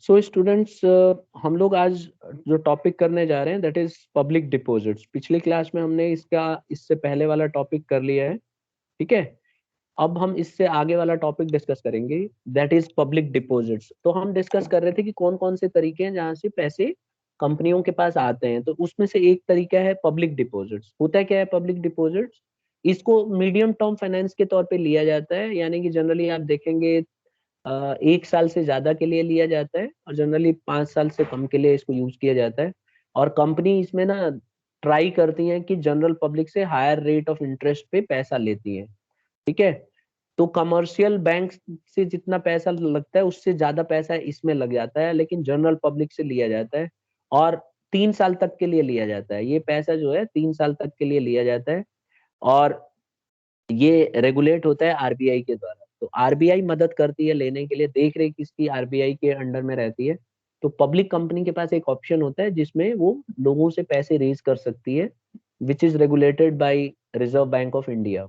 So students, हम लोग आज जो टॉपिक करने जा रहे हैं दैट इज पब्लिक डिपॉजिट्स। पिछली क्लास में हमने इससे पहले वाला टॉपिक कर लिया है। ठीक है। अब हम इससे आगे वाला टॉपिक डिस्कस करेंगे, दैट इज पब्लिक डिपॉजिट्स। तो हम डिस्कस कर रहे थे कि कौन कौन से तरीके हैं जहाँ से पैसे कंपनियों के पास आते हैं। तो उसमें से एक तरीका है पब्लिक डिपॉजिट्स। होता है क्या है पब्लिक डिपॉजिट्स? इसको मीडियम टर्म फाइनेंस के तौर पे लिया जाता है, यानी कि जनरली आप देखेंगे 1 साल से ज्यादा के लिए लिया जाता है और जनरली 5 साल से कम के लिए इसको यूज किया जाता है। और कंपनी इसमें ना ट्राई करती है कि जनरल पब्लिक से हायर रेट ऑफ इंटरेस्ट पे पैसा लेती है। ठीक है। तो कमर्शियल बैंक से जितना पैसा लगता है उससे ज्यादा पैसा इसमें लग जाता है, लेकिन जनरल पब्लिक से लिया जाता है। और 3 साल तक के लिए लिया जाता है। ये पैसा जो है 3 साल तक के लिए लिया जाता है। और ये रेगुलेट होता है आरबीआई के द्वारा। तो आरबीआई मदद करती है लेने के लिए, देख रेख इसकी आरबीआई के अंडर में रहती है। तो पब्लिक कंपनी के पास एक ऑप्शन होता है जिसमें वो लोगों से पैसे रेज कर सकती है, which is regulated by reserve bank of India.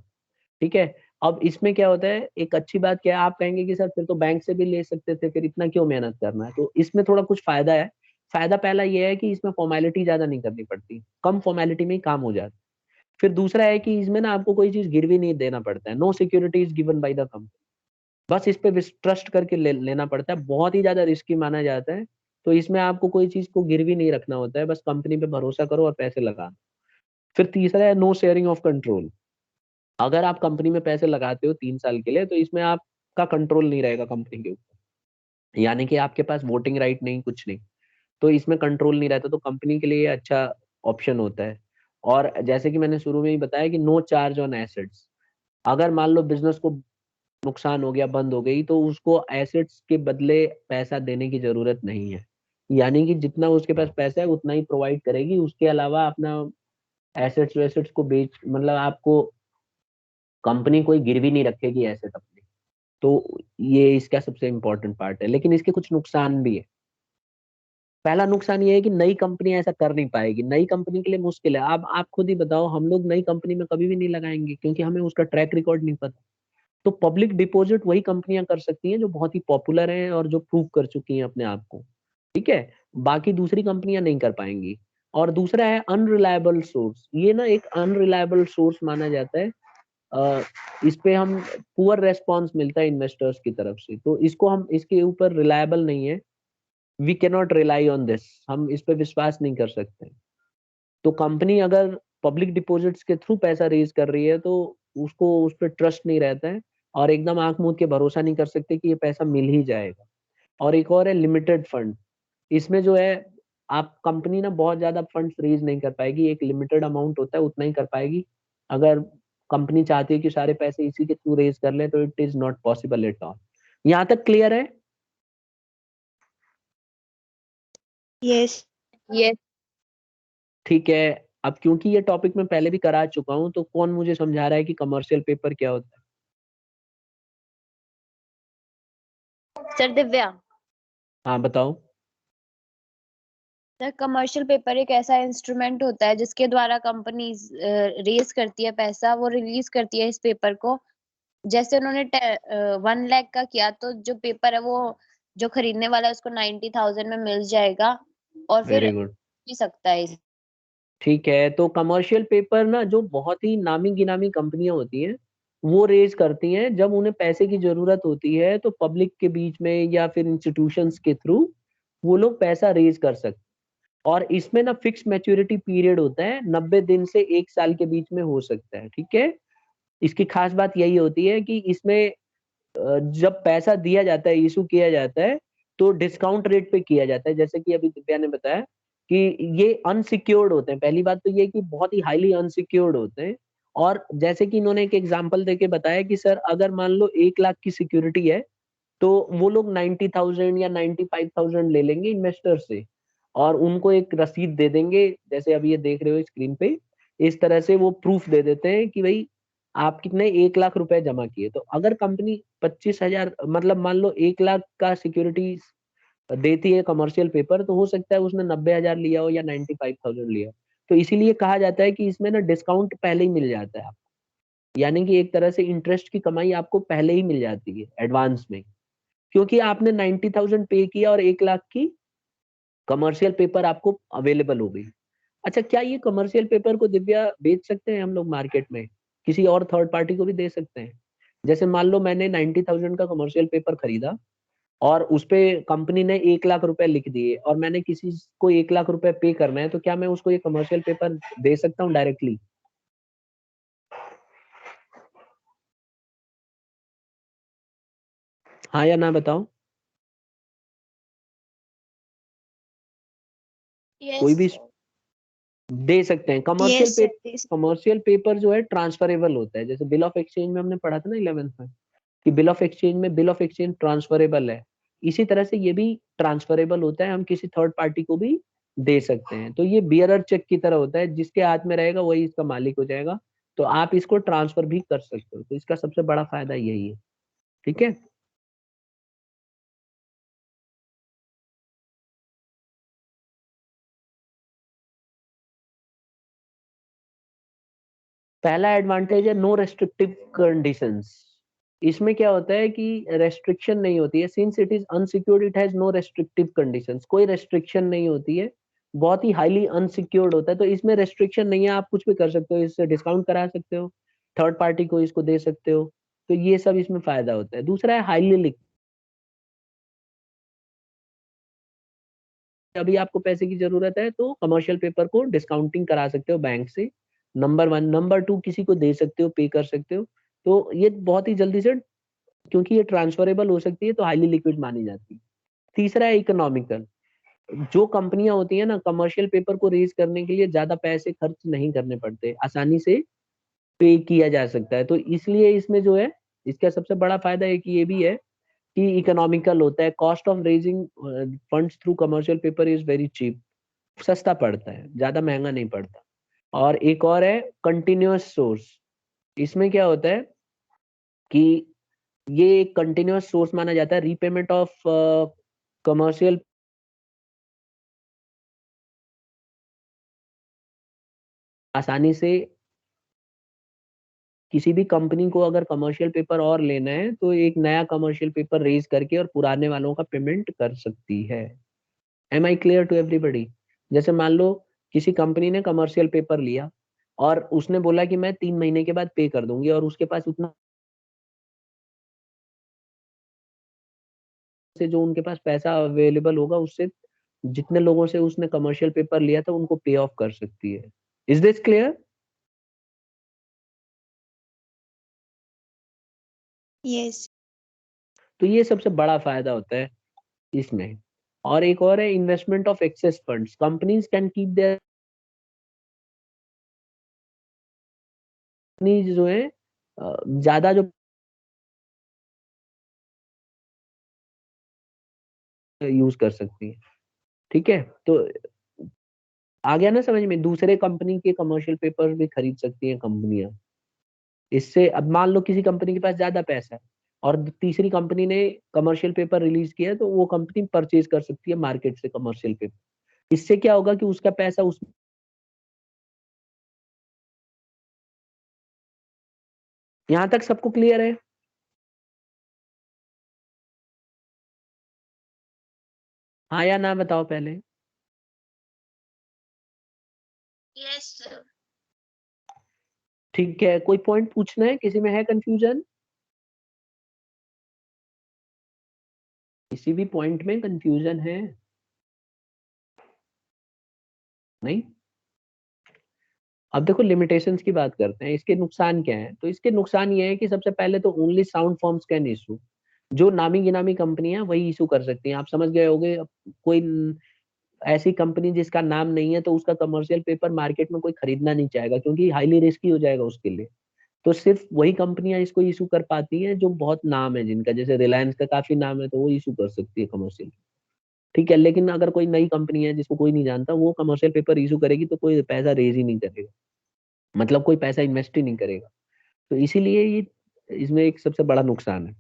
ठीक है। अब इसमें क्या होता है, एक अच्छी बात क्या है, आप कहेंगे कि सर फिर तो बैंक से भी ले सकते थे, फिर इतना क्यों मेहनत करना है? तो इसमें थोड़ा कुछ फायदा है। फायदा पहला ये है कि इसमें फॉर्मेलिटी ज्यादा नहीं करनी पड़ती, कम फॉर्मेलिटी में ही काम हो जाता है। फिर दूसरा है कि इसमें ना आपको कोई चीज गिरवी नहीं देना पड़ता है, no security is given by the company. बस इस पे ट्रस्ट करके लेना पड़ता है, बहुत ही ज्यादा रिस्की माना जाता है। तो इसमें आपको कोई चीज को गिरवी नहीं रखना होता है, बस कंपनी पे भरोसा करो और पैसे लगा। फिर तीसरा है नो शेयरिंग ऑफ कंट्रोल। अगर आप कंपनी में पैसे लगाते हो 3 साल के लिए तो इसमें आपका कंट्रोल नहीं रहेगा कंपनी के ऊपर, यानी कि आपके पास वोटिंग राइट नहीं, कुछ नहीं। तो इसमें कंट्रोल नहीं रहता, तो कंपनी के लिए ये अच्छा ऑप्शन होता है। और जैसे कि मैंने शुरू में ही बताया कि नो चार्ज ऑन एसेट्स। अगर मान लो बिजनेस को नुकसान हो गया, बंद हो गई, तो उसको एसेट्स के बदले पैसा देने की जरूरत नहीं है। यानी कि जितना उसके पास पैसा है उतना ही प्रोवाइड करेगी, उसके अलावा अपना एसेट्स वेसेट्स को बेच, मतलब आपको कंपनी कोई गिरवी नहीं रखेगी एसेट अपने। तो ये इसका सबसे इम्पोर्टेंट पार्ट है, लेकिन इसके कुछ नुकसान भी है। पहला नुकसान ये है कि नई कंपनी ऐसा कर नहीं पाएगी, नई कंपनी के लिए मुश्किल है। आप खुद ही बताओ, हम लोग नई कंपनी में कभी भी नहीं लगाएंगे क्योंकि हमें उसका ट्रैक रिकॉर्ड नहीं पता। तो पब्लिक डिपॉजिट वही कंपनियां कर सकती हैं जो बहुत ही पॉपुलर हैं और जो प्रूव कर चुकी हैं अपने आप को। ठीक है। बाकी दूसरी कंपनियां नहीं कर पाएंगी। और दूसरा है अनरिलायबल सोर्स। ये ना एक अनरिलायबल सोर्स माना जाता है। अ, इस पे हम पुअर रेस्पॉन्स मिलता है इन्वेस्टर्स की तरफ से, तो इसको हम इसके ऊपर रिलायबल नहीं है। We cannot rely on this, हम इस पे विश्वास नहीं कर सकते। तो कंपनी अगर पब्लिक डिपॉजिट्स के थ्रू पैसा रेज कर रही है तो उसको उस पर ट्रस्ट नहीं रहता है, और एकदम आंख मूंद के भरोसा नहीं कर सकते कि ये पैसा मिल ही जाएगा। और एक और है लिमिटेड फंड। इसमें जो है आप कंपनी ना बहुत ज्यादा फंड्स रेज नहीं कर पाएगी, एक लिमिटेड अमाउंट होता है उतना ही कर पाएगी। अगर कंपनी चाहती है कि सारे पैसे इसी के थ्रू रेज कर ले तो it is not possible at all. यहाँ तक क्लियर है? यस। यस ठीक है। अब क्योंकि ये टॉपिक मैं पहले भी करा चुका हूँ, तो कौन मुझे समझा रहा है कि कमर्शियल पेपर क्या होता है? सर। दिव्या। हाँ बताओ। सर, कमर्शियल पेपर एक ऐसा इंस्ट्रूमेंट होता है जिसके द्वारा कंपनी रेज करती है पैसा, वो रिलीज करती है इस पेपर को। जैसे उन्होंने 1 लाख का किया तो जो पेपर है वो जो खरीदने वाला है उसको 90,000 में मिल जाएगा और फिर वेरी गुड। भी सकता है ठीक है। तो कमर्शियल पेपर ना जो बहुत ही नामी गिनामी कंपनियां होती हैं वो रेज करती हैं जब उन्हें पैसे की जरूरत होती है, तो पब्लिक के बीच में या फिर इंस्टीट्यूशंस के थ्रू वो लोग पैसा रेज कर सकते हैं। और इसमें ना फिक्स मैच्योरिटी पीरियड होता है, 90 दिन से 1 साल के बीच में हो सकता है। ठीक है। इसकी खास बात यही होती है कि इसमें जब पैसा दिया जाता है, इशू किया जाता है, तो डिस्काउंट रेट पे किया जाता है। जैसे कि अभी दिव्या ने बताया कि ये अनसिक्योर्ड होते हैं। पहली बात तो ये कि बहुत ही हाईली अनसिक्योर्ड होते हैं। और जैसे कि इन्होंने एक एग्जांपल देके बताया कि सर अगर मान लो 1 लाख की सिक्योरिटी है तो वो लोग 90,000 या 95,000 ले लेंगे इन्वेस्टर से, और उनको एक रसीद दे देंगे, जैसे अभी ये देख रहे हो स्क्रीन पे। इस तरह से वो प्रूफ दे देते हैं कि भाई आप कितने 1 लाख रुपए जमा किए। तो अगर कंपनी 25,000, मतलब मान लो 1 लाख का सिक्योरिटी देती है कमर्शियल पेपर, तो हो सकता है उसने 90,000 लिया हो या 95,000 लिया हो। तो इसीलिए कहा जाता है कि इसमें ना डिस्काउंट पहले ही मिल जाता है आपको, यानी कि एक तरह से इंटरेस्ट की कमाई आपको पहले ही मिल जाती है एडवांस में। क्योंकि आपने 90,000 पे किया और 1 लाख की कमर्शियल पेपर आपको अवेलेबल हो गई। अच्छा, क्या ये कमर्शियल पेपर को दिव्या बेच सकते हैं हम लोग मार्केट में? किसी और थर्ड पार्टी को भी दे सकते हैं? जैसे मान लो मैंने 90,000 का कमर्शियल पेपर खरीदा और उसपे कंपनी ने 1 लाख रुपए लिख दिए और मैंने किसी को 1 लाख रुपए पे करना है, तो क्या मैं उसको ये कमर्शियल पेपर दे सकता हूँ डायरेक्टली? हाँ या ना बताओ? कोई भी Yes, दे सकते हैं। कमर्शियल yes, पे sir. This. कमर्शियल पेपर जो है ट्रांसफरेबल होता है। जैसे बिल ऑफ एक्सचेंज में हमने पढ़ा था ना 11th में, कि बिल ऑफ एक्सचेंज में बिल ऑफ एक्सचेंज ट्रांसफरेबल है। इसी तरह से ये भी ट्रांसफरेबल होता है, हम किसी थर्ड पार्टी को भी दे सकते हैं। तो ये बियरर चेक की तरह होता है, जिसके हाथ में रहेगा वही इसका मालिक हो जाएगा। तो आप इसको ट्रांसफर भी कर सकते हो, तो इसका सबसे बड़ा फायदा यही है। ठीक है। पहला एडवांटेज है नो रेस्ट्रिक्टिव कंडीशंस। इसमें क्या होता है कि रेस्ट्रिक्शन नहीं होती है, since it is unsecured it has no restrictive conditions. कोई रेस्ट्रिक्शन नहीं होती है, बहुत ही हाईली अनसिक्योर्ड होता है। तो इसमें रेस्ट्रिक्शन नहीं है, आप कुछ भी कर सकते हो, इससे डिस्काउंट करा सकते हो, थर्ड पार्टी को इसको दे सकते हो। तो ये सब इसमें फायदा होता है। दूसरा है हाईली लिक्विड। अभी आपको पैसे की जरूरत है तो कमर्शियल पेपर को डिस्काउंटिंग करा सकते हो बैंक से, नंबर 1। नंबर 2, किसी को दे सकते हो, पे कर सकते हो। तो ये बहुत ही जल्दी से, क्योंकि ये ट्रांसफरेबल हो सकती है, तो हाईली लिक्विड मानी जाती है। तीसरा है इकोनॉमिकल। जो कंपनियां होती है ना, कमर्शियल पेपर को रेज करने के लिए ज्यादा पैसे खर्च नहीं करने पड़ते, आसानी से पे किया जा सकता है। तो इसलिए इसमें जो है, इसका सबसे बड़ा फायदा एक ये भी है कि इकोनॉमिकल होता है। Cost of raising funds through commercial paper is very cheap. सस्ता पड़ता है, ज्यादा महंगा नहीं पड़ता। और एक और है कंटिन्यूअस सोर्स। इसमें क्या होता है कि ये एक कंटिन्यूअस सोर्स माना जाता है। रीपेमेंट ऑफ कमर्शियल आसानी से, किसी भी कंपनी को अगर कमर्शियल पेपर और लेना है तो एक नया कमर्शियल पेपर रेज करके और पुराने वालों का पेमेंट कर सकती है। Am I clear to everybody? जैसे मान लो किसी कंपनी ने कमर्शियल पेपर लिया और उसने बोला कि मैं 3 महीने के बाद पे कर दूंगी, और उसके पास उतना से जो उनके पास पैसा अवेलेबल होगा, उससे जितने लोगों से उसने कमर्शियल पेपर लिया था उनको पे ऑफ कर सकती है। Is this clear? Yes. तो ये सबसे बड़ा फायदा होता है इसमें। और एक और है investment of excess funds. Companies can keep their जो है ज्यादा जो यूज कर सकती है। ठीक है। तो आ गया ना समझ में? दूसरे कंपनी के कमर्शियल पेपर भी खरीद सकती हैं कंपनियां। इससे अब मान लो किसी कंपनी के पास ज्यादा पैसा है और तीसरी कंपनी ने कमर्शियल पेपर रिलीज किया है, तो वो कंपनी परचेज कर सकती है मार्केट से कमर्शियल पेपर। इससे क्या होगा कि उसका पैसा उस, यहाँ तक सबको क्लियर है? हाँ या ना बताओ पहले। Yes, sir. ठीक है, कोई पॉइंट पूछना है? किसी में है कंफ्यूजन? किसी भी पॉइंट में कंफ्यूजन है? नहीं? अब देखो लिमिटेशंस की बात करते हैं, इसके नुकसान क्या है। तो इसके नुकसान ये है कि सबसे पहले तो only sound forms can issue. जो नामी गिनामी कंपनियां वही इशू कर सकती हैं। आप समझ गए होंगे। अब कोई ऐसी कंपनी जिसका नाम नहीं है, तो उसका कमर्शियल पेपर मार्केट में कोई खरीदना नहीं चाहेगा, क्योंकि हाईली रिस्की हो जाएगा उसके लिए। तो सिर्फ वही कंपनियां इसको इशू कर पाती हैं जो बहुत नाम है जिनका। जैसे रिलायंस का काफी नाम है, तो वो इशू कर सकती है कमर्शियल। ठीक है। लेकिन अगर कोई नई कंपनी है जिसको कोई नहीं जानता, वो कमर्शियल पेपर इशू करेगी, तो कोई पैसा रेज ही नहीं करेगा, मतलब कोई पैसा इन्वेस्ट ही नहीं करेगा। तो इसीलिए ये इसमें एक सबसे बड़ा नुकसान है।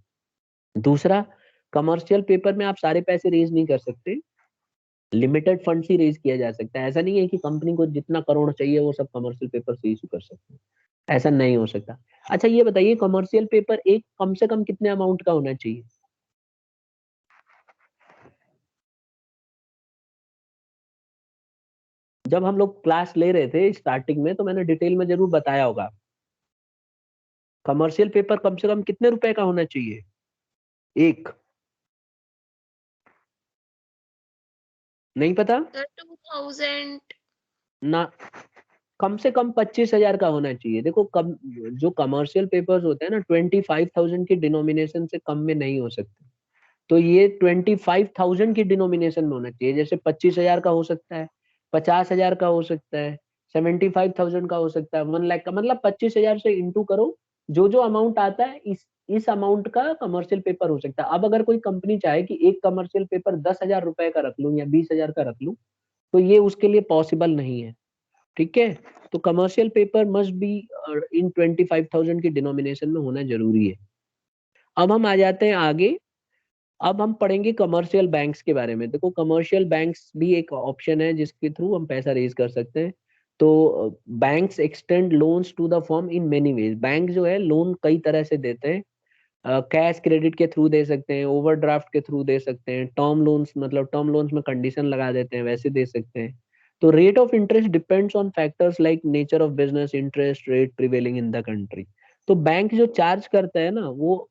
दूसरा, कमर्शियल पेपर में आप सारे पैसे रेज नहीं कर सकते, लिमिटेड फंड ही रेज किया जा सकता है। ऐसा नहीं है कि कंपनी को जितना करोड़ चाहिए वो सब कमर्शियल पेपर से इशू कर सकते हैं, ऐसा नहीं हो सकता। अच्छा ये बताइए, कमर्शियल पेपर एक कम से कम कितने अमाउंट का होना चाहिए? जब हम लोग क्लास ले रहे थे स्टार्टिंग में तो मैंने डिटेल में जरूर बताया होगा, कमर्शियल पेपर कम से कम कितने रुपए का होना चाहिए एक, नहीं पता सर 2000। ना, कम से कम 25,000 का होना चाहिए। देखो कम, जो कमर्शियल पेपर्स होते हैं ना 25,000 की डिनोमिनेशन से कम में नहीं हो सकते, तो ये 25,000 की डिनोमिनेशन में होना चाहिए। जैसे 25,000 का हो सकता है, 50,000 का हो सकता है, 75,000 का हो सकता है, 1 लाख का, मतलब 25,000 से इंटू करो, जो जो अमाउंट आता है इस अमाउंट का कमर्शियल पेपर हो सकता है। अब अगर कोई कंपनी चाहे कि एक कमर्शियल पेपर 10,000 रुपए का रख लूं या 20,000 का रख लूं, तो ये उसके लिए पॉसिबल नहीं है, ठीक है। तो commercial paper must be in 25,000 की डिनोमिनेशन में होना जरूरी है। अब हम आ जाते हैं आगे, अब हम पढ़ेंगे कमर्शियल बैंक्स के बारे में। देखो कमर्शियल बैंक्स भी एक ऑप्शन है जिसके थ्रू हम पैसा रेज कर सकते हैं। तो banks extend loans to the firm in many ways. Bank जो है लोन कई तरह से देते हैं, कैश क्रेडिट के थ्रू दे सकते हैं, ओवरड्राफ्ट के थ्रू दे सकते हैं, टर्म लोन्स, मतलब टर्म लोन्स में कंडीशन लगा देते हैं, वैसे दे सकते हैं। तो rate of interest depends on factors like nature of business, interest rate prevailing in the country. तो बैंक जो चार्ज करता है ना, वो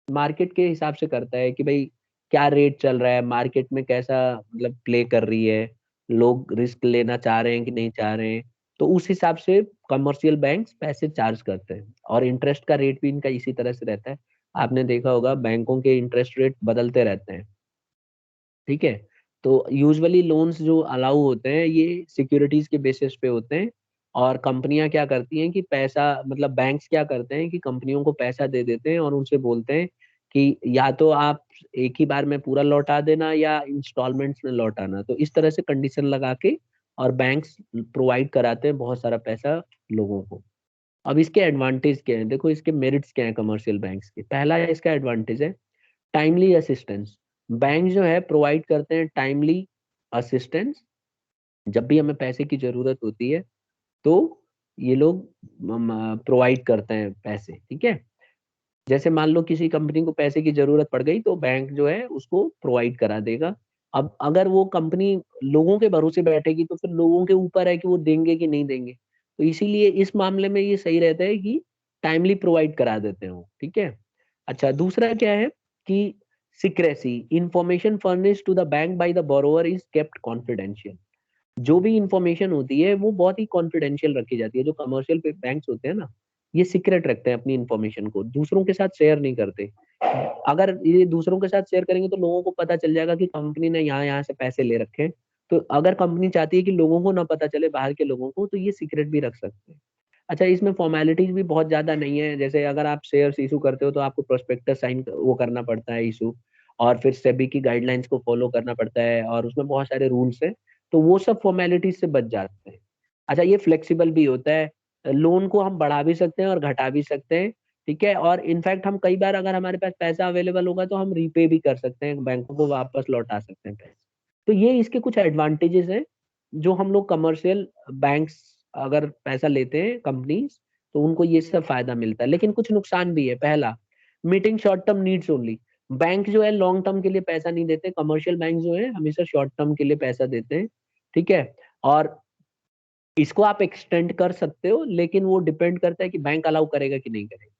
मार्केट के हिसाब से करता है कि भाई क्या रेट चल रहा है, मार्केट में कैसा मतलब प्ले कर रही है, लोग रिस्क लेना चाह रहे हैं कि नहीं चाह रहे हैं, तो उस हिसाब से कमर्शियल बैंक्स पैसे चार्ज करते हैं। और इंटरेस्ट का रेट भी इनका इसी तरह से रहता है। आपने देखा होगा बैंकों के इंटरेस्ट रेट बदलते रहते हैं, ठीक है। तो यूजुअली लोन्स जो अलाउ होते हैं ये सिक्योरिटीज के बेसिस पे होते हैं। और कंपनियां क्या करती हैं कि पैसा, मतलब बैंक्स क्या करते हैं कि कंपनियों को पैसा दे देते हैं और उनसे बोलते हैं कि या तो आप एक ही बार में पूरा लौटा देना या इंस्टॉलमेंट्स में लौटाना। तो इस तरह से कंडीशन लगा के और बैंक्स प्रोवाइड कराते हैं बहुत सारा पैसा लोगों को। अब इसके एडवांटेज क्या हैं, देखो इसके मेरिट्स क्या हैं कमर्शियल बैंक्स के। पहला है इसका एडवांटेज है टाइमली असिस्टेंस। बैंक जो है प्रोवाइड करते हैं टाइमली असिस्टेंस। जब भी हमें पैसे की जरूरत होती है तो ये लोग प्रोवाइड करते हैं पैसे, ठीक है। जैसे मान लो किसी कंपनी को पैसे की जरूरत पड़ गई तो बैंक जो है उसको प्रोवाइड करा देगा। अब अगर वो कंपनी लोगों के भरोसे बैठेगी तो फिर लोगों के ऊपर है कि वो देंगे कि नहीं देंगे। तो इसीलिए इस मामले में ये सही रहता है कि टाइमली प्रोवाइड करा देते हो, ठीक है। अच्छा दूसरा क्या है कि secrecy, information furnished to the bank by the borrower is kept confidential. जो भी इंफॉर्मेशन होती है वो बहुत ही कॉन्फिडेंशियल रखी जाती है। जो कमर्शियल बैंक्स होते हैं ना, ये सीक्रेट रखते हैं अपनी इंफॉर्मेशन को, दूसरों के साथ शेयर नहीं करते। अगर ये दूसरों के साथ शेयर करेंगे तो लोगों को पता चल जाएगा कि कंपनी ने यहाँ यहाँ से पैसे ले रखे हैं। तो अगर कंपनी चाहती है कि लोगों को ना पता चले, बाहर के लोगों को, तो ये सीक्रेट भी रख सकते हैं। अच्छा इसमें फॉर्मेलिटीज भी बहुत ज्यादा नहीं है। जैसे अगर आप शेयर्स इशू करते हो तो आपको प्रोस्पेक्टस साइन वो करना पड़ता है इशू, और फिर सेबी की गाइडलाइंस को फॉलो करना पड़ता है, और उसमें बहुत सारे रूल्स हैं। तो वो सब फॉर्मेलिटीज से बच जाते हैं। अच्छा ये फ्लेक्सिबल भी होता है, लोन को हम बढ़ा भी सकते हैं और घटा भी सकते हैं, ठीक है। और इनफैक्ट हम कई बार अगर हमारे पास पैसा अवेलेबल होगा तो हम रीपे भी कर सकते हैं, बैंकों को वापस लौटा सकते हैं पैसे। तो ये इसके कुछ एडवांटेजेस हैं जो हम लोग कमर्शियल बैंक्स अगर पैसा लेते हैं कंपनीज, तो उनको ये सब फायदा मिलता है। लेकिन कुछ नुकसान भी है। पहला, meeting short term needs only. Bank जो है लॉन्ग टर्म के लिए पैसा नहीं देते, कमर्शियल बैंक जो है हमेशा शॉर्ट टर्म के लिए पैसा देते हैं, ठीक है। और इसको आप एक्सटेंड कर सकते हो, लेकिन वो डिपेंड करता है कि बैंक अलाउ करेगा कि नहीं करेगा।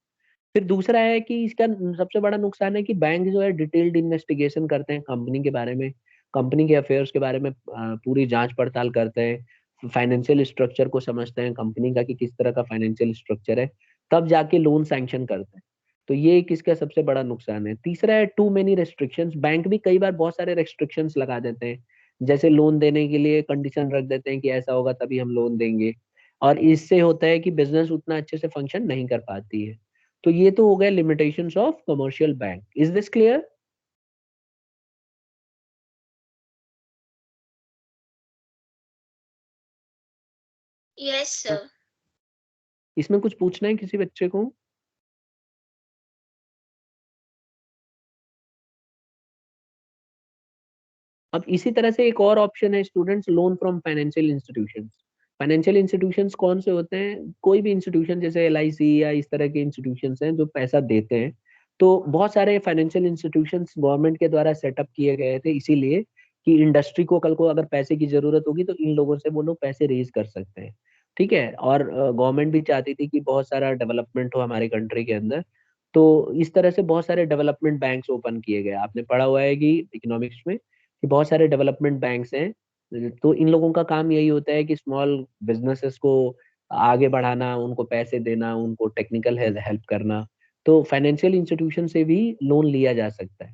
फिर दूसरा है कि इसका सबसे बड़ा नुकसान है कि बैंक जो है डिटेल्ड इन्वेस्टिगेशन करते हैं कंपनी के बारे में, कंपनी के अफेयर्स के बारे में पूरी जांच पड़ताल करते हैं, फाइनेंशियल स्ट्रक्चर को समझते हैं कंपनी का कि किस तरह का फाइनेंशियल स्ट्रक्चर है, तब जाके लोन सैंक्शन करते हैं। तो ये एक इसका सबसे बड़ा नुकसान है। तीसरा है टू मेनी रेस्ट्रिक्शंस। बैंक भी कई बार बहुत सारे रेस्ट्रिक्शंस लगा देते हैं, जैसे लोन देने के लिए कंडीशन रख देते हैं कि ऐसा होगा तभी हम लोन देंगे, और इससे होता है कि बिजनेस उतना अच्छे से फंक्शन नहीं कर पाती है। तो ये तो हो गए limitations of commercial bank. Is this clear? Yes, sir. इसमें कुछ पूछना है किसी बच्चे को? अब इसी तरह से एक और ऑप्शन है students, loan from financial institutions. Financial institutions कौन से होते हैं? कोई भी इंस्टीट्यूशन जैसे LIC या इस तरह के इंस्टीट्यूशंस हैं जो पैसा देते हैं। तो बहुत सारे फाइनेंशियल इंस्टीट्यूशंस गवर्नमेंट के द्वारा सेटअप किए गए थे इसीलिए कि इंडस्ट्री को कल को अगर पैसे की जरूरत होगी तो इन लोगों से वो लोग पैसे रेज कर सकते हैं, ठीक है। और गवर्नमेंट भी चाहती थी कि बहुत सारा डेवलपमेंट हो हमारे कंट्री के अंदर, तो इस तरह से बहुत सारे डेवलपमेंट बैंक्स ओपन किए गए। आपने पढ़ा हुआ है कि इकोनॉमिक्स में कि बहुत सारे डेवलपमेंट बैंक्स हैं, तो इन लोगों का काम यही होता है कि स्मॉल बिजनेसेस को आगे बढ़ाना, उनको पैसे देना, उनको टेक्निकल हेल्प करना। तो फाइनेंशियल इंस्टीट्यूशन से भी लोन लिया जा सकता है,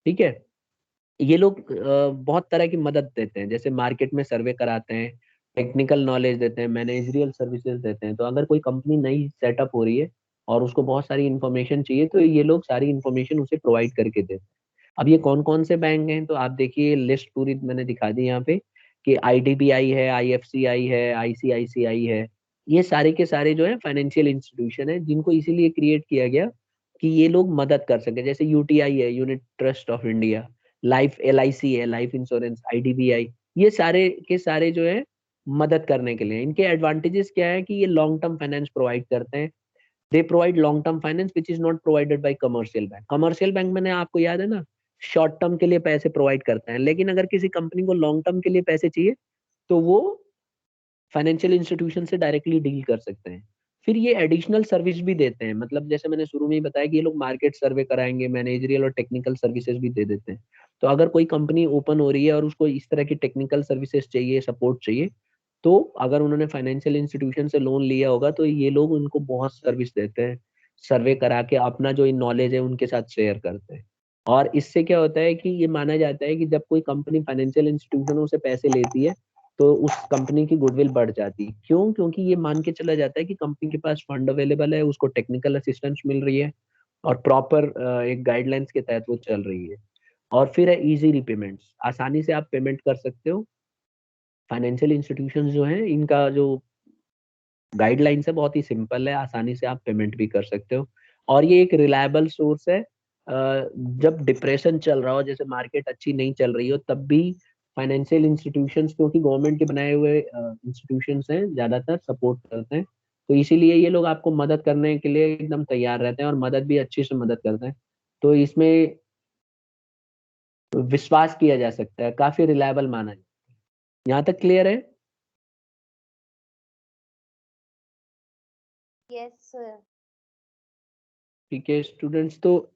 ठीक है। ये लोग बहुत तरह की मदद देते हैं, जैसे मार्केट में सर्वे कराते हैं, टेक्निकल नॉलेज देते हैं, मैनेजरियल सर्विसेज देते हैं। तो अगर कोई कंपनी नई सेटअप हो रही है और उसको बहुत सारी इन्फॉर्मेशन चाहिए, तो ये लोग सारी इन्फॉर्मेशन उसे प्रोवाइड करके देते हैं। अब ये कौन कौन से बैंक हैं, तो आप देखिए लिस्ट पूरी मैंने दिखा दी यहाँ पे कि आईडीबीआई है, आईएफसीआई है, आईसीआईसीआई है। ये सारे के सारे जो है फाइनेंशियल इंस्टीट्यूशन है, जिनको इसीलिए क्रिएट किया गया कि ये लोग मदद कर सके। जैसे यूटीआई है, unit trust of India, life LIC है, लाइफ इंश्योरेंस, आईडीबीआई, ये सारे के सारे जो है मदद करने के लिए। इनके एडवांटेजेस क्या है कि ये लॉन्ग टर्म फाइनेंस प्रोवाइड करते हैं। They provide long term finance which is not provided by commercial bank. Commercial bank मैंने आपको याद है ना, शॉर्ट टर्म के लिए पैसे प्रोवाइड करते हैं, लेकिन अगर किसी कंपनी को लॉन्ग टर्म के लिए पैसे चाहिए तो वो फाइनेंशियल इंस्टीट्यूशन से डायरेक्टली डील कर सकते हैं। फिर ये एडिशनल सर्विस भी देते हैं, मतलब जैसे मैंने शुरू में ही बताया कि ये लोग मार्केट सर्वे कराएंगे, मैनेजरियल और टेक्निकल सर्विसेज भी दे देते हैं। तो अगर कोई कंपनी ओपन हो रही है और उसको इस तरह की टेक्निकल सर्विसेज चाहिए, सपोर्ट चाहिए, तो अगर उन्होंने फाइनेंशियल इंस्टीट्यूशन से लोन लिया होगा तो ये लोग उनको बहुत सर्विस देते हैं, सर्वे करा के अपना जो नॉलेज है उनके साथ शेयर करते हैं। और इससे क्या होता है कि ये माना जाता है कि जब कोई कंपनी फाइनेंशियल इंस्टीट्यूशनों से पैसे लेती है तो उस कंपनी की गुडविल बढ़ जाती है। क्यों? क्योंकि ये मान के चला जाता है कि कंपनी के पास फंड अवेलेबल है, उसको टेक्निकल असिस्टेंस मिल रही है और प्रॉपर एक गाइडलाइंस के तहत वो चल रही है। और फिर है इजी रीपेमेंट्स, आसानी से आप पेमेंट कर सकते हो। फाइनेंशियल इंस्टीट्यूशंस जो हैं इनका जो गाइडलाइंस है बहुत ही सिंपल है, आसानी से आप पेमेंट भी कर सकते हो। और ये एक रिलायबल सोर्स है। जब डिप्रेशन चल रहा हो, जैसे मार्केट अच्छी नहीं चल रही हो, तब भी फाइनेंशियल इंस्टीट्यूशंस, क्योंकि गवर्नमेंट के बनाए हुए इंस्टीट्यूशंस हैं, ज्यादातर सपोर्ट करते हैं। तो इसीलिए ये लोग आपको मदद करने के लिए एकदम तैयार रहते हैं और मदद भी अच्छी से मदद करते हैं। तो इसमें विश्वास किया जा सकता है, काफी रिलायबल माना जाता है। यहाँ तक क्लियर है? Yes sir. ठीक है स्टूडेंट्स, तो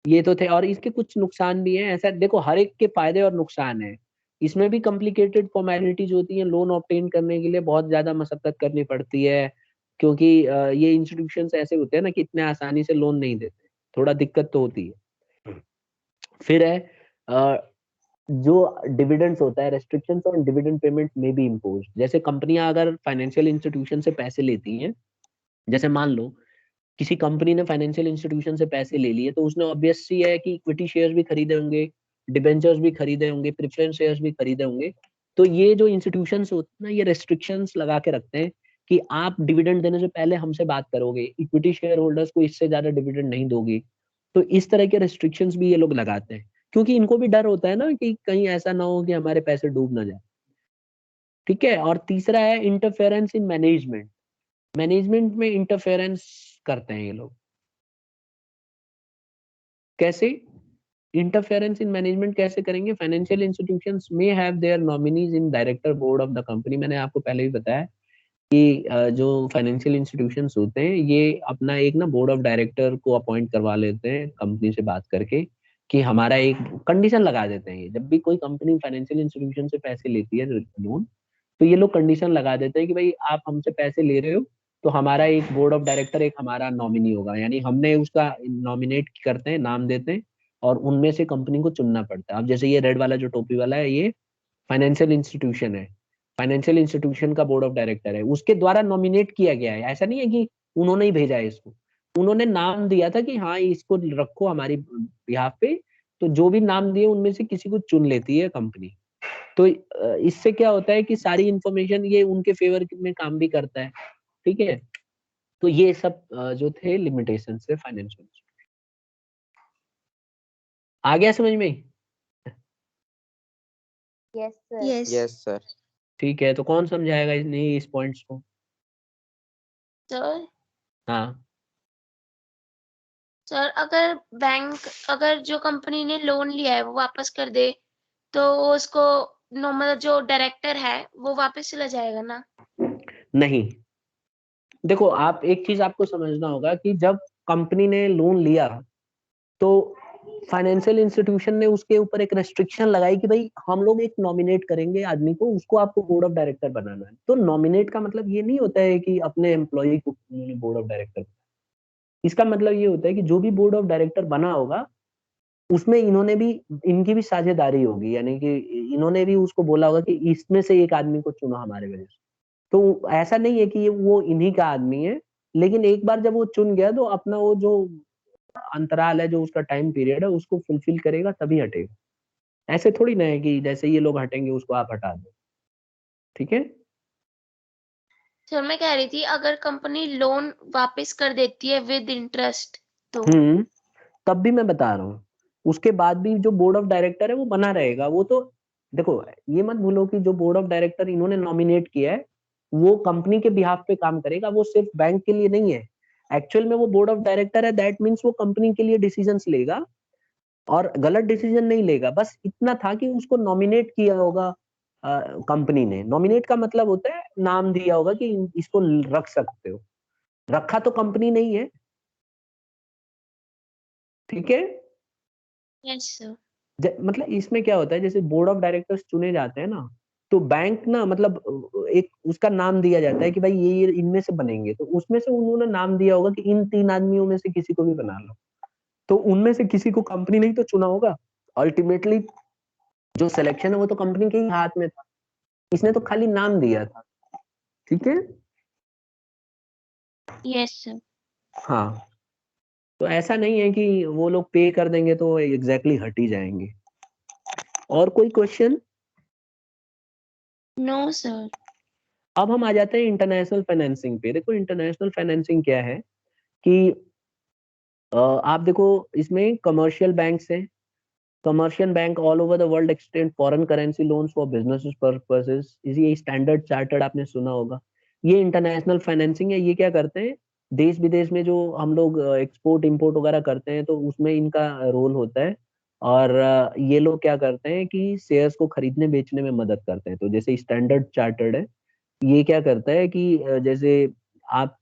ये तो थे। और इसके कुछ नुकसान भी हैं, ऐसा देखो, हर एक के फायदे और नुकसान है। इसमें भी कॉम्प्लिकेटेड फॉर्मेलिटीज होती हैं, लोन ऑब्टेन करने के लिए बहुत ज्यादा मशक्कत करनी पड़ती है, क्योंकि ये इंस्टीट्यूशंस ऐसे होते हैं ना कि इतने आसानी से लोन नहीं देते, थोड़ा दिक्कत तो होती है। फिर है जो डिविडेंड्स होता है, रेस्ट्रिक्शंस ऑन डिविडेंड पेमेंट में भी इम्पोज। जैसे कंपनियां अगर फाइनेंशियल इंस्टीट्यूशन से पैसे लेती हैं, जैसे मान लो किसी कंपनी ने फाइनेंशियल इंस्टीट्यूशन से पैसे ले लिए, तो उसने ऑब्वियस सी है कि इक्विटी शेयर्स भी खरीदे होंगे, डिबेंचर्स भी खरीदे होंगे, प्रेफरेंस शेयर्स भी खरीदे होंगे। तो ये जो इंस्टीट्यूशंस होते हैं ना, ये रेस्ट्रिक्शंस लगा के रखते हैं कि आप डिविडेंड देने से पहले हमसे बात करोगे, इक्विटी शेयर होल्डर्स को इससे ज्यादा डिविडेंड नहीं दोगे। तो इस तरह के रेस्ट्रिक्शंस भी ये लोग लगाते हैं, क्योंकि इनको भी डर होता है ना कि कहीं ऐसा ना हो कि हमारे पैसे डूब ना जाए, ठीक है। और तीसरा है इंटरफेरेंस इन मैनेजमेंट। मैनेजमेंट में इंटरफेरेंस करते हैं ये लोग। कैसे इंटरफेरेंस इन मैनेजमेंट कैसे करेंगे? फाइनेंशियल इंस्टीट्यूशंस में have their nominees in director board of the company. मैंने आपको पहले भी बताया कि जो फाइनेंशियल इंस्टीट्यूशंस होते हैं ये अपना एक ना बोर्ड ऑफ डायरेक्टर को अपॉइंट करवा लेते हैं कंपनी से बात करके, कि हमारा एक कंडीशन लगा देते हैं। ये जब भी कोई कंपनी फाइनेंशियल इंस्टीट्यूशन से पैसे लेती है लोन, तो ये लोग कंडीशन लगा देते हैं कि भाई आप हमसे पैसे ले रहे हो तो हमारा एक बोर्ड ऑफ डायरेक्टर, एक हमारा नॉमिनी होगा, यानी हमने उसका नॉमिनेट करते हैं, नाम देते हैं, और उनमें से कंपनी को चुनना पड़ता है। अब जैसे ये रेड वाला जो टोपी वाला है, ये फाइनेंशियल इंस्टीट्यूशन है, फाइनेंशियल इंस्टीट्यूशन का बोर्ड ऑफ डायरेक्टर है, उसके द्वारा नॉमिनेट किया गया है। ऐसा नहीं है कि उन्होंने ही भेजा है इसको, उन्होंने नाम दिया था कि हाँ इसको रखो हमारी बिहाफ पे। तो जो भी नाम दिए उनमें से किसी को चुन लेती है कंपनी। तो इससे क्या होता है कि सारी इंफॉर्मेशन ये उनके फेवर में काम भी करता है, ठीक है। तो ये सब जो थे लिमिटेशन है फाइनेंशियल। आ गया समझ में? Yes sir. Yes yes sir. ठीक है, तो कौन समझाएगा इस पॉइंट्स को? सर। हाँ सर अगर बैंक, अगर जो कंपनी ने लोन लिया है वो वापस कर दे तो उसको मतलब जो डायरेक्टर है वो वापस चला जाएगा ना? नहीं, देखो आप एक चीज आपको समझना होगा कि जब कंपनी ने लोन लिया तो फाइनेंशियल इंस्टीट्यूशन ने उसके ऊपर एक रेस्ट्रिक्शन लगाई कि भाई हम लोग एक नॉमिनेट करेंगे आदमी को, उसको आपको बोर्ड ऑफ डायरेक्टर बनाना है। तो नॉमिनेट का मतलब ये नहीं होता है कि अपने एम्प्लॉय को बोर्ड ऑफ डायरेक्टर, इसका मतलब ये होता है कि जो भी बोर्ड ऑफ डायरेक्टर बना होगा उसमें इन्होंने भी, इनकी भी साझेदारी होगी, यानी कि इन्होंने भी उसको बोला होगा कि इसमें से एक आदमी को चुना हमारे वजह से। तो ऐसा नहीं है कि ये वो इन्हीं का आदमी है, लेकिन एक बार जब वो चुन गया तो अपना वो जो अंतराल है, जो उसका टाइम पीरियड है, उसको फुलफिल करेगा तभी हटेगा। ऐसे थोड़ी ना है कि जैसे ये लोग हटेंगे उसको आप हटा दो। ठीक है। सर मैं कह रही थी अगर कंपनी लोन वापस कर देती है विद इंटरेस्ट तो? तब भी मैं बता रहा हूँ, उसके बाद भी जो बोर्ड ऑफ डायरेक्टर है वो बना रहेगा। वो तो देखो, ये मत भूलो कि जो बोर्ड ऑफ डायरेक्टर इन्होंने नॉमिनेट किया है वो कंपनी के बिहाफ पे काम करेगा, वो सिर्फ बैंक के लिए नहीं है। एक्चुअल में वो बोर्ड ऑफ डायरेक्टर है, दैट मीन्स वो कंपनी के लिए डिसीजंस लेगा और गलत डिसीजन नहीं लेगा। बस इतना था कि उसको नॉमिनेट किया होगा कंपनी ने। नॉमिनेट का मतलब होता है नाम दिया होगा कि इसको रख सकते हो, रखा तो कंपनी नहीं है। ठीक है। Yes sir. मतलब इसमें क्या होता है, जैसे बोर्ड ऑफ डायरेक्टर्स चुने जाते हैं ना, तो बैंक ना मतलब एक उसका नाम दिया जाता है कि भाई ये इनमें से बनेंगे, तो उसमें से उन्होंने नाम दिया होगा कि इन 3 आदमियों में से किसी को भी बना लो। तो उनमें से किसी को कंपनी नहीं तो चुना होगा। अल्टीमेटली जो सिलेक्शन है वो तो कंपनी के ही हाथ में था, इसने तो खाली नाम दिया था। ठीक है। Yes sir. हाँ, तो ऐसा नहीं है कि वो लोग पे कर देंगे तो एग्जैक्टली हट ही जाएंगे। और कोई क्वेश्चन? No sir. अब हम आ जाते हैं इंटरनेशनल फाइनेंसिंग पे। देखो इंटरनेशनल फाइनेंसिंग क्या है कि आप देखो इसमें कमर्शियल बैंक्स हैं। Commercial bank all over the world extend foreign currency loans for business purposes. ये स्टैंडर्ड चार्टर्ड आपने सुना होगा। ये इंटरनेशनल फाइनेंसिंग है। ये क्या करते हैं, देश विदेश में जो हम लोग एक्सपोर्ट इंपोर्ट वगैरह करते हैं तो उसमें इनका रोल होता है। और ये लोग क्या करते हैं कि शेयर्स को खरीदने बेचने में मदद करते हैं। तो जैसे स्टैंडर्ड चार्टर्ड है, ये क्या करता है कि जैसे आप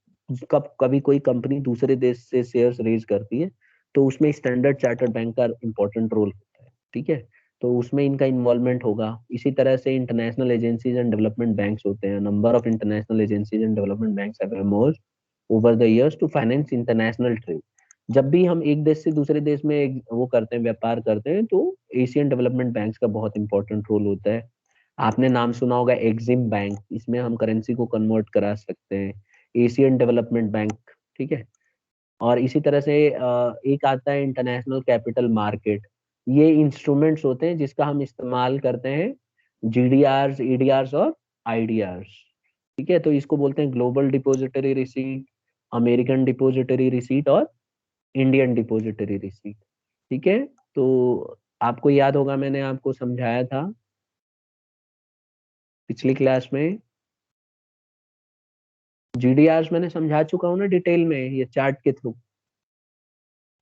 कब कभी कोई कंपनी दूसरे देश से शेयर्स रेज करती है तो उसमें स्टैंडर्ड चार्टर्ड बैंक का इंपॉर्टेंट रोल होता है। ठीक है। तो उसमें इनका इन्वॉल्वमेंट होगा। इसी तरह से international agencies and development banks होते हैं। Number of international agencies and development banks have emerged over the years to finance international trade. जब भी हम एक देश से दूसरे देश में वो करते हैं, व्यापार करते हैं, तो एशियन डेवलपमेंट बैंक्स का बहुत इंपॉर्टेंट रोल होता है। आपने नाम सुना होगा एक्सिम बैंक, इसमें हम करेंसी को कन्वर्ट करा सकते हैं। Asian development bank. ठीक है। और इसी तरह से एक आता है इंटरनेशनल कैपिटल मार्केट। ये इंस्ट्रूमेंट्स होते हैं जिसका हम इस्तेमाल करते हैं जीडीआर, ईडीआर और आईडीआर। ठीक है। तो इसको बोलते हैं global depository receipt, American depository receipt और इंडियन डिपोजिटरी रिसीट। ठीक है। तो आपको याद होगा मैंने आपको समझाया था पिछली क्लास में। जीडीआर मैंने समझा चुका हूँ ना डिटेल में ये चार्ट के थ्रू।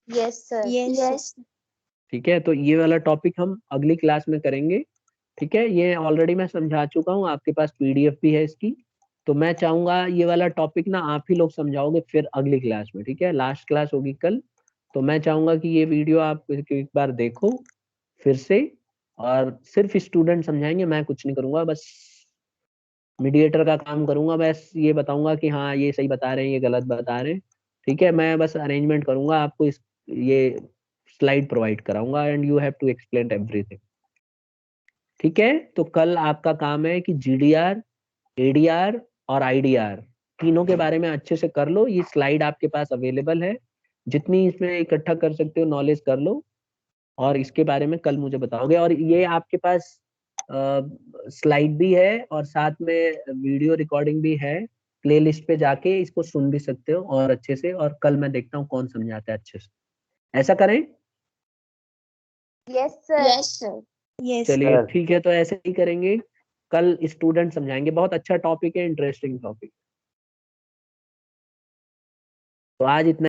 Yes sir. यस। ठीक है। तो ये वाला टॉपिक हम अगली क्लास में करेंगे। ठीक है। ये ऑलरेडी मैं समझा चुका हूँ, आपके पास पीडीएफ भी है इसकी। तो मैं चाहूंगा ये वाला टॉपिक ना आप ही लोग समझाओगे फिर अगली क्लास में। ठीक है। लास्ट क्लास होगी कल। तो मैं चाहूंगा कि ये वीडियो आप एक बार देखो फिर से, और सिर्फ स्टूडेंट समझाएंगे, मैं कुछ नहीं करूंगा, बस मीडिएटर का काम करूंगा। बस ये बताऊंगा कि हाँ ये सही बता रहे हैं, ये गलत बता रहे हैं। ठीक है। मैं बस अरेंजमेंट करूंगा, आपको इस ये स्लाइड प्रोवाइड कराऊंगा and you have to explain everything. ठीक है। तो कल आपका काम है कि जीडीआर, एडीआर और आईडीआर तीनों के बारे में अच्छे से कर लो। ये स्लाइड आपके पास अवेलेबल है, जितनी इसमें इकट्ठा कर सकते हो नॉलेज कर लो, और इसके बारे में कल मुझे बताओगे। और ये आपके पास स्लाइड भी है और साथ में वीडियो रिकॉर्डिंग भी है। प्लेलिस्ट पे जाके इसको सुन भी सकते हो और अच्छे से, और कल मैं देखता हूँ कौन समझाता है अच्छे से। ऐसा करें? Yes sir. Yes sir. चलिए ठीक है, तो ऐसे ही करेंगे। कल स्टूडेंट समझाएंगे। बहुत अच्छा टॉपिक है, इंटरेस्टिंग टॉपिक। तो आज इतना